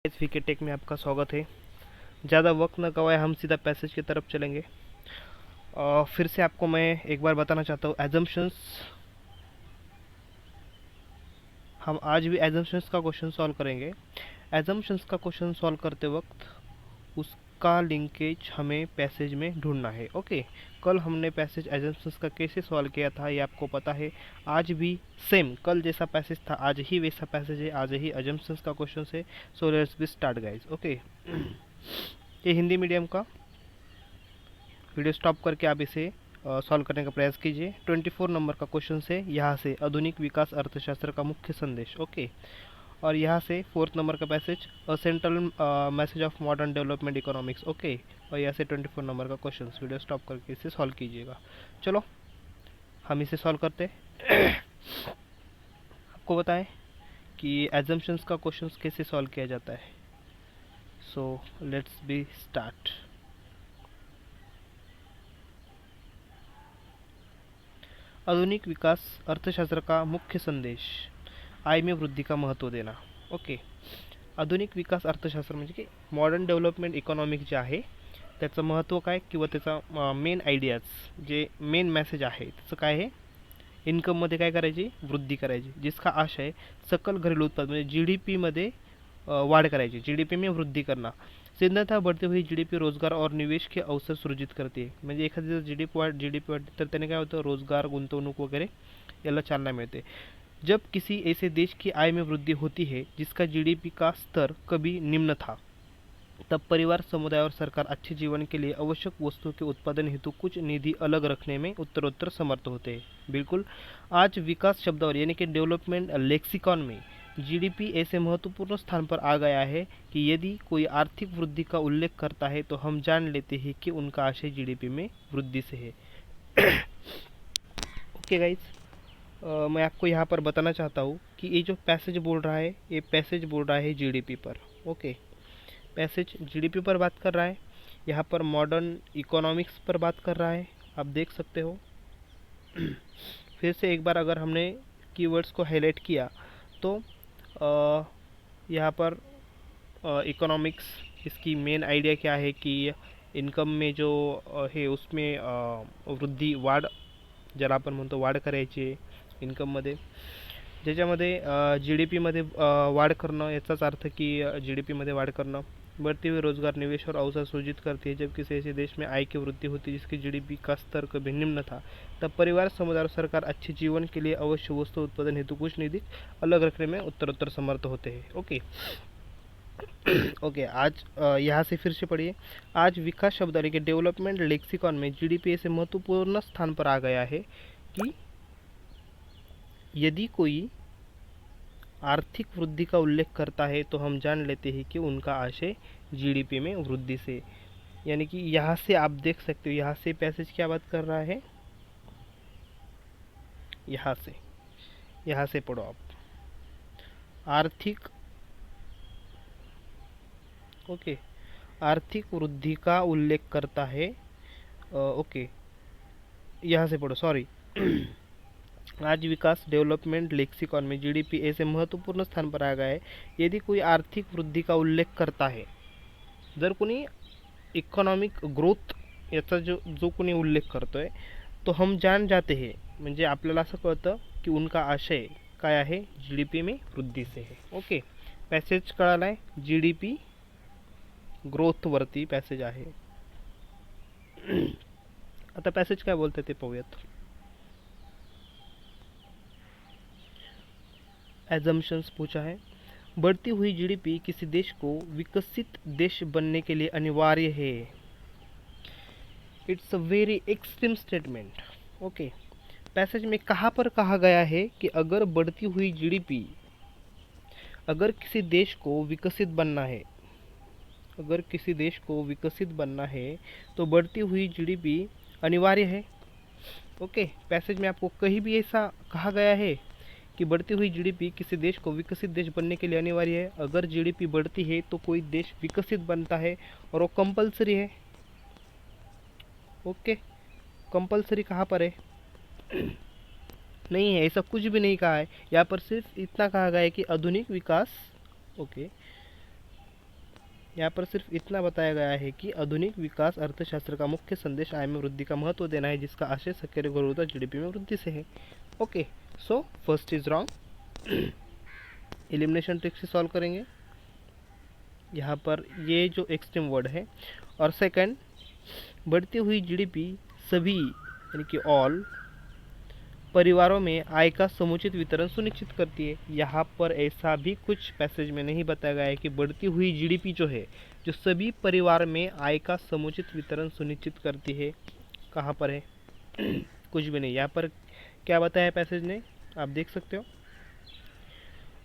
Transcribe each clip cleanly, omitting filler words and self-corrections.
इस VK take में आपका स्वागत है। ज़्यादा वक्त न गवाए हम सीधा पैसेज की तरफ चलेंगे। फिर से आपको मैं एक बार बताना चाहता हूँ एजम्पशंस। हम आज भी एजम्पशंस का क्वेश्चन सॉल्व करेंगे। एजम्पशंस का क्वेश्चन सॉल्व करते वक्त उसका लिंकेज हमें पैसेज में ढूंढना है। ओके, कल हमने पैसेज एजम्पशंस का कैसे सॉल्व किया था ये आपको पता है। आज भी सेम कल जैसा पैसेज था, आज ही वैसा पैसेज है, आज ही एजम्पशंस का क्वेश्चन है। So let's be start guys. Okay, ये हिंदी मीडियम का वीडियो स्टॉप करके आप इसे सॉल्व करने का प्रयास कीजिए। 24 नंबर का क्वेश्चन से यहाँ से आधुनिक विकास अर्थशास्त्र का मुख्य संदेश। ओके, और यहाँ से 4th नंबर का passage central message of modern development economics. Okay, और यहाँ से 24 नंबर का क्वेश्चन वीडियो स्टॉप करके इसे सॉल्व कीजिएगा। चलो हम इसे सॉल्व करते हैं। आपको बताएं कि एजम्पशंस का क्वेश्चन कैसे सॉल्व किया जाता है। So let's be start. आधुनिक विकास अर्थशास्त्र का मुख्य संदेश, आय में वृद्धि का महत्त्व देना। ओके, आधुनिक विकास अर्थशास्त्र म्हणजे की मॉडर्न डेव्हलपमेंट इकॉनॉमिक जे आहे त्याचं महत्त्व काय किंवा त्याचा मेन आयडियाज जे मेन मेसेज आहे त्याचं काय आहे, इन्कममध्ये काय करायची, वृद्धी करायची, जिसका आशय सकल घरेलू उत्पादन म्हणजे जीडीपीमध्ये वाढ करायची, जीडीपी में वृद्धि करना। सिद्धता बढ़ती हुई जीडीपी रोजगार और निवेश के अवसर सृजित करते म्हणजे एखादी जीडीपी वाढते तर त्याने काय होतं, रोजगार गुंतवणूक वगैरे याला चालना मिळते। जब किसी ऐसे देश की आय में वृद्धि होती है जिसका जीडीपी का स्तर कभी निम्न था, तब परिवार, समुदाय और सरकार अच्छे जीवन के लिए आवश्यक वस्तुओं के उत्पादन हेतु कुछ निधि अलग रखने में उत्तरोत्तर समर्थ होते हैं। बिल्कुल, आज विकास शब्दावली यानी कि डेवलपमेंट लेक्सिकॉन में जीडीपी ऐसे महत्वपूर्ण स्थान पर आ गया है कि यदि कोई आर्थिक वृद्धि का उल्लेख करता है तो हम जान लेते हैं कि उनका आशय जीडीपी में वृद्धि से है। ओके गाइज, मैं आपको यहाँ पर बताना चाहता हूँ कि ये जो पैसेज बोल रहा है, ये पैसेज बोल रहा है जीडीपी पर। ओके, पैसेज जीडीपी पर बात कर रहा है, यहाँ पर मॉडर्न इकोनॉमिक्स पर बात कर रहा है, आप देख सकते हो। फिर से एक बार अगर हमने कीवर्ड्स को हाईलाइट किया तो यहाँ पर इकोनॉमिक्स, इसकी मेन आइडिया क्या है कि इन्कम में जो है उसमें वृद्धी वाढ, ज्याला आपण म्हणतो वाढ करायची आहे इन्कममध्ये, ज्याच्यामध्ये जी डी पीमध्ये वाढ करणं, याचाच अर्थ की जी डी पीमध्ये वाढ करणं, बढ़ती हुई रोजगार, निवेश और अवसर सृजित करती है। जब किसी ऐसे देश में आय की वृद्धि होती है जिसकी जीडीपी का स्तर कभी निम्न था, तब परिवार, समुदाय और सरकार अच्छे जीवन के लिए अवश्य वस्तु उत्पादन हेतु कुछ निधि अलग रखने में उत्तरोत्तर समर्थ होते हैं। ओके ओके, आज यहाँ से फिर से पढ़िए। आज विकास शब्दावली के डेवलपमेंट लेक्सिकॉन में जीडीपी ऐसे महत्वपूर्ण स्थान पर आ गया है कि यदि कोई आर्थिक वृद्धि का उल्लेख करता है तो हम जान लेते हैं कि उनका आशय जीडीपी में वृद्धि से, यानी कि यहाँ से आप देख सकते हो, यहाँ से पैसेज क्या बात कर रहा है, यहाँ से पढ़ो आप, आर्थिक, ओके, आर्थिक वृद्धि का उल्लेख करता है। ओके, यहाँ से पढ़ो, सॉरी। आज विकास डेवलपमेंट लेक्सिकॉन में जीडीपी ऐसे महत्वपूर्ण स्थान पर आ गया है यदि कोई आर्थिक वृद्धि का उल्लेख करता है, जर कोणी इकॉनॉमिक ग्रोथ याचा जो कोणी उल्लेख करतोय तो हम जान जाते हैं, म्हणजे आपल्याला असं कळतं की उनका आशय काय आहे, जीडीपी में वृद्धि से है। ओके, पॅसेज कळाला आहे, जीडीपी ग्रोथ वरती पॅसेज आहे। आता पॅसेज काय बोलते ते पाहूयात। एजम्पशंस पूछा है, बढ़ती हुई जीडीपी किसी देश को विकसित देश बनने के लिए अनिवार्य है। It's a very extreme statement. Okay, passage में कहाँ पर कहा गया है कि अगर बढ़ती हुई जीडीपी, अगर किसी देश को विकसित बनना है, अगर किसी देश को विकसित बनना है तो बढ़ती हुई जीडीपी अनिवार्य है। ओके, पैसेज में आपको कहीं भी ऐसा कहा गया है कि बढ़ती हुई जीडीपी किसी देश को विकसित देश बनने के लिए अनिवार्य है। अगर जीडीपी बढ़ती है तो कोई देश विकसित बनता है और वो कंपलसरी है। ओके, कंपलसरी कहाँ पर है? नहीं है, ऐसा कुछ भी नहीं कहा है। यहाँ पर सिर्फ इतना कहा गया है कि आधुनिक विकास, ओके, यहाँ पर सिर्फ इतना बताया गया है कि आधुनिक विकास अर्थशास्त्र का मुख्य संदेश आय में वृद्धि का महत्व देना है, जिसका आशय सक्रिय ग्रोथ जीडीपी में वृद्धि से है। Okay, so first is wrong. Elimination trick से सॉल्व करेंगे यहाँ पर ये जो एक्सट्रीम वर्ड है। और सेकंड, बढ़ती हुई जीडीपी सभी यानी कि ऑल परिवारों में आय का समुचित वितरण सुनिश्चित करती है। यहाँ पर ऐसा भी कुछ पैसेज में नहीं बताया गया है कि बढ़ती हुई जीडीपी जो है, जो सभी परिवार में आय का समुचित वितरण सुनिश्चित करती है, कहाँ पर है? कुछ भी नहीं। यहाँ पर क्या बताया है पैसेज ने, आप देख सकते हो।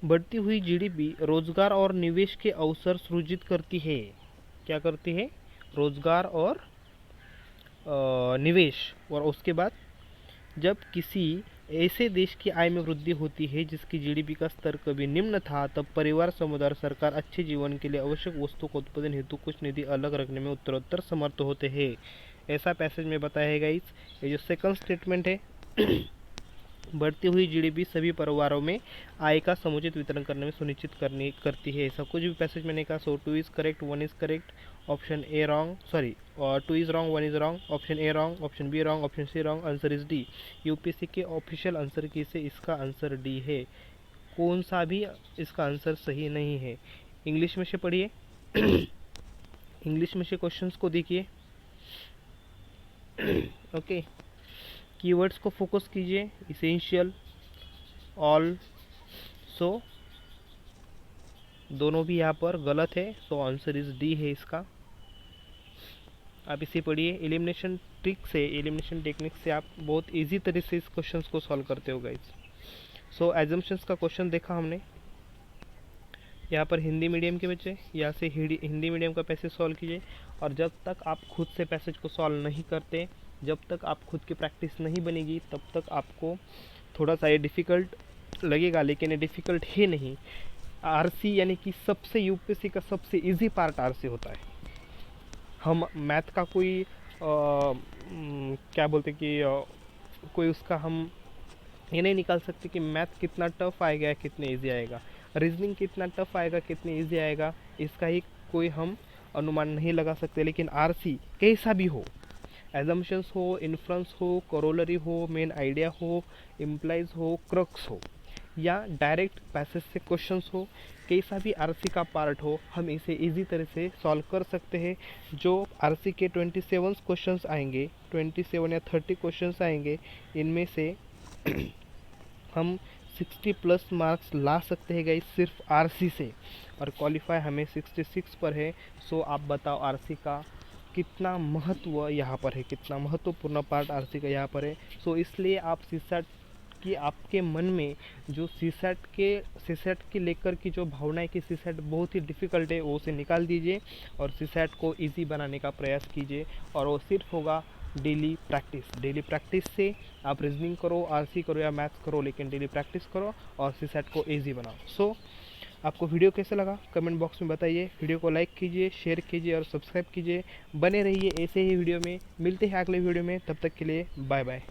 बढ़ती हुई जीडीपी रोजगार और निवेश के अवसर सृजित करती है। क्या करती है? रोजगार और निवेश। और उसके बाद जब किसी ऐसे देश की आय में वृद्धि होती है जिसकी जीडीपी का स्तर कभी निम्न था, तब परिवार, समुदाय और सरकार अच्छे जीवन के लिए आवश्यक वस्तु को उत्पादन हेतु कुछ निधि अलग रखने में उत्तरोत्तर समर्थ होते हैं। ऐसा पैसेज में बताया है गाइस। ये जो सेकंड स्टेटमेंट है, बढ़ती हुई जीडीपी सभी परिवारों में आय का समुचित वितरण करने में सुनिश्चित करती है। ऐसा कुछ भी पैसेज मैंने कहा। So 2 is correct, 1 is correct, option A wrong, sorry 2 is wrong, 1 is wrong, option A wrong, option B wrong, option C wrong, answer is D. UPSC के ऑफिशियल आंसर की से इसका आंसर डी है। कौन सा भी इसका answer सही नहीं है। इंग्लिश में से पढ़िए। इंग्लिश में से क्वेश्चंस को देखिए। ओके, कीवर्ड्स को फोकस कीजिए। इसेंशियल, ऑल, सो दोनों भी यहाँ पर गलत है। सो आंसर इज डी है इसका। आप इसे पढ़िए। एलिमिनेशन ट्रिक से, एलिमिनेशन टेक्निक से आप बहुत इजी तरह से इस क्वेश्चंस को सॉल्व करते हो गाइस। सो एजम्पशंस का क्वेश्चन देखा हमने। यहाँ पर हिंदी मीडियम के बच्चे यहाँ से हिंदी मीडियम का पैसेज सॉल्व कीजिए। और जब तक आप खुद से पैसेज को सॉल्व नहीं करते, जब तक आप खुद की प्रैक्टिस नहीं बनेगी, तब तक आपको थोड़ा सा ये डिफ़िकल्ट लगेगा, लेकिन ये डिफ़िकल्ट है नहीं। आरसी यानी कि सबसे यूपीएससी का सबसे इजी पार्ट आरसी होता है। हम मैथ का कोई क्या बोलते कि कोई उसका हम ये नहीं निकाल सकते कि मैथ कितना टफ आएगा या कितने इजी आएगा, रीजनिंग कितना टफ आएगा कितने इजी आएगा, इसका ही कोई हम अनुमान नहीं लगा सकते। लेकिन आरसी कैसा भी हो, एजम्पशंस हो, इन्फ्रेंस हो, कोरोलरी हो, मेन आइडिया हो, इम्प्लाइज हो, क्रक्स हो, या डायरेक्ट पैसेज से क्वेश्चंस हो, कैसा भी आरसी का पार्ट हो, हम इसे इजी तरह से सॉल्व कर सकते हैं। जो आरसी के 27 क्वेश्चंस आएंगे, 27 या 30 क्वेश्चंस आएंगे, इनमें से हम 60 प्लस मार्क्स ला सकते हैं गाइस सिर्फ आरसी से। और क्वालिफाई हमें 66 पर है। सो आप बताओ आरसी का कितना महत्व यहाँ पर है, कितना महत्वपूर्ण पार्ट आरसी का यहाँ पर है। सो इसलिए आप सीसैट की, आपके मन में जो सीसैट के लेकर की जो भावना है कि सीसैट बहुत ही डिफ़िकल्ट है, वो उसे निकाल दीजिए और सीसैट को इजी बनाने का प्रयास कीजिए। और वो सिर्फ होगा डेली प्रैक्टिस। डेली प्रैक्टिस से आप रीजनिंग करो, आरसी करो या मैथ्स करो, लेकिन डेली प्रैक्टिस करो और सीसैट को इजी बनाओ। सो आपको वीडियो कैसा लगा कमेंट बॉक्स में बताइए। वीडियो को लाइक कीजिए, शेयर कीजिए और सब्सक्राइब कीजिए। बने रहिए ऐसे ही वीडियो में। मिलते हैं अगले वीडियो में, तब तक के लिए बाय बाय।